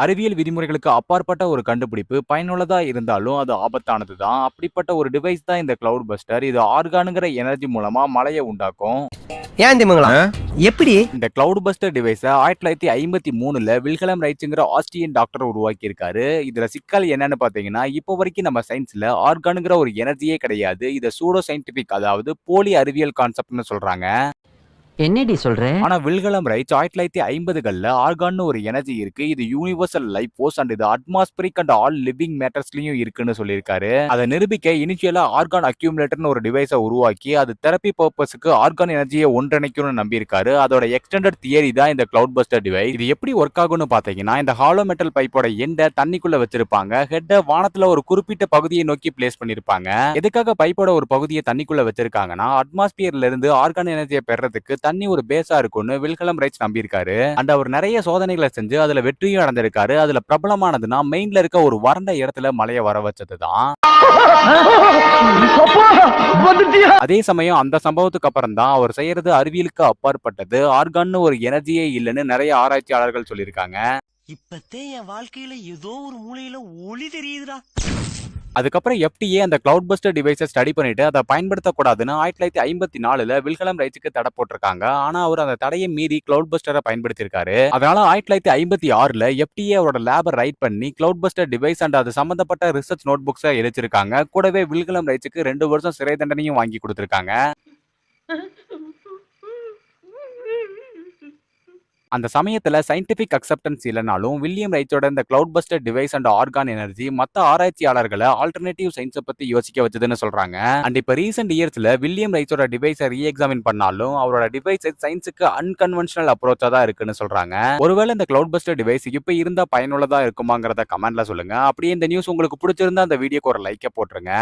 அறிவியல் விதிமுறைகளுக்கு அப்பாற்பட்ட ஒரு கண்டுபிடிப்பு பயனுள்ளதா இருந்தாலும் அது ஆபத்தானது தான். அப்படிப்பட்ட ஒரு டிவைஸ் தான் இந்த கிளவுட் பஸ்டர். இது ஆர்கானுங்கிற எனர்ஜி மூலமா மழையை உண்டாக்கும். ஏன் திமுங்களா எப்படி இந்த கிளவுட் பஸ்டர் டிவைஸை 1953ல வில்ஹெல்ம் ரைட்ஸுங்கிற ஆஸ்ட்ரியன் டாக்டர் உருவாக்கி இருக்காரு. இதுல சிக்கல் என்னன்னு பாத்தீங்கன்னா, இப்போ வரைக்கும் நம்ம சயின்ஸ்ல ஆர்கானுங்கிற ஒரு எனர்ஜியே கிடையாது. இதை சூடோ சயின்டிபிக், அதாவது போலி அறிவியல் கான்செப்ட்னு சொல்றாங்க. என்னடி சொல்ற? ஆனா வில்ஹெல்ம் ரைட்ஸ் 1950கள்ல ஆர்கான்னு ஒரு எனர்ஜி இருக்கு. இது யூனிவர்சல் லைஃப் ஃபோர்ஸ் அண்ட் இது அட்மாஸ்பரிக் அண்ட் ஆல் லிவிங் மேட்டர்ஸ்லயும் இருக்குன்னு சொல்லியிருக்காரு. அதை நிரூபிக்க இனிஷியலா ஆர்கான் அக்யூமுலேட்டர்னு ஒரு டிவைஸை உருவாக்கி அது தெரப்பி பர்பஸ்க்கு ஆர்கான் எனர்ஜியை ஒன்றிணைக்கும்னு நம்பியிருக்காரு. அதோட எக்ஸ்டெண்டட் தியரி தான் இந்த கிளவுட் பஸ்டர் டிவைஸ். இது எப்படி ஒர்க் ஆகும்னு பாத்தீங்கன்னா, இந்த ஹாலோ மெட்டல் பைப்போட எண்டை தண்ணிக்குள்ள வச்சிருப்பாங்க. ஹெட்டை வானத்துல ஒரு குறிப்பிட்ட பகுதியை நோக்கி பிளேஸ் பண்ணிருப்பாங்க. எதுக்காக பைப்போட ஒரு பகுதியை தண்ணிக்குள்ள வச்சிருக்காங்கன்னா, அட்மாஸ்பியர்ல இருந்து ஆர்கான் எனர்ஜியை பெறதுக்கு தண்ணி ஒரு பேஸா இருக்கும்னு வில்ஹெல்ம் ரைட்ஸ் நம்பியிருக்காரு. அண்ட் அவர் நிறைய சோதனைகளை செஞ்சு அதுல வெற்றியும் அடைஞ்சிருக்காரு. அதுல பிரபலமானதுன்னா மெயின்ல இருக்க ஒரு வறண்ட இடத்துல மழையை வர வச்சதுதான். அதே சமயம் அந்த சம்பவத்துக்கு அப்புறம் தான் அவர் செய்யறது அறிவியலுக்கு அப்பாற்பட்டது, ஆர்கான்னு ஒரு எனர்ஜியே இல்லைன்னு நிறைய ஆராய்ச்சியாளர்கள் சொல்லியிருக்காங்க. இப்பத்தே என் வாழ்க்கையில ஏதோ ஒரு மூலையில ஒளி தெரியுதுடா. அதுக்கப்புறம் FDA அந்த கிளவுட் பஸ்டர் டிவைஸை ஸ்டடி பண்ணிட்டு அதை பயன்படுத்தக்கூடாதுன்னு 1954ல வில்ஹெல்ம் ரைட்ஸுக்கு தடை போட்டிருக்காங்க. ஆனா அவர் அந்த தடையை மீறி கிளவுட் பஸ்டரை பயன்படுத்தியிருக்காரு. அதனால 1956ல FDA அவரோட லேபை ரைட் பண்ணி கிளவுட் பஸ்டர் டிவைஸ் அண்ட் அது சம்பந்தப்பட்ட ரிசர்ச் நோட் புக்ஸை எழுதிருக்காங்க. கூடவே வில்ஹெல்ம் ரைட்ஸுக்கு 2 வருஷம் சிறை தண்டனையும் வாங்கி கொடுத்திருக்காங்க. அந்த சமயத்துல சயின்டிபிக் அக்செப்டன்ஸ் இல்லைனாலும் வில்லியம் ரைட்ஸோட இந்த cloud buster device and orgone energy மத்த ஆராய்ச்சியாளர்களை ஆல்டர்னேட்டிவ் சயின்ஸை பத்தி யோசிக்க வச்சதுன்னு சொல்றாங்க. அண்ட் இப்ப ரீசெண்ட் இயர்ஸ்ல வில்லியம் ரைட்ஸோட டிவைஸை ரீஎக்ஸாமின் பண்ணாலும் அவரோட டிவைஸ் சயின்ஸுக்கு அன்கன்வென்ஷனல் அப்ரோச்சா தான் இருக்குன்னு சொல்றாங்க. ஒருவேளை இந்த கிளவுட் பஸ்டர் டிவைஸ் இப்ப இருந்தா பயனுள்ளதா இருக்குமாங்கிறத கமெண்ட்ல சொல்லுங்க. அப்படியே இந்த நியூஸ் உங்களுக்கு பிடிச்சிருந்தா அந்த வீடியோக்கு ஒரு லைக்கை போட்டுருங்க.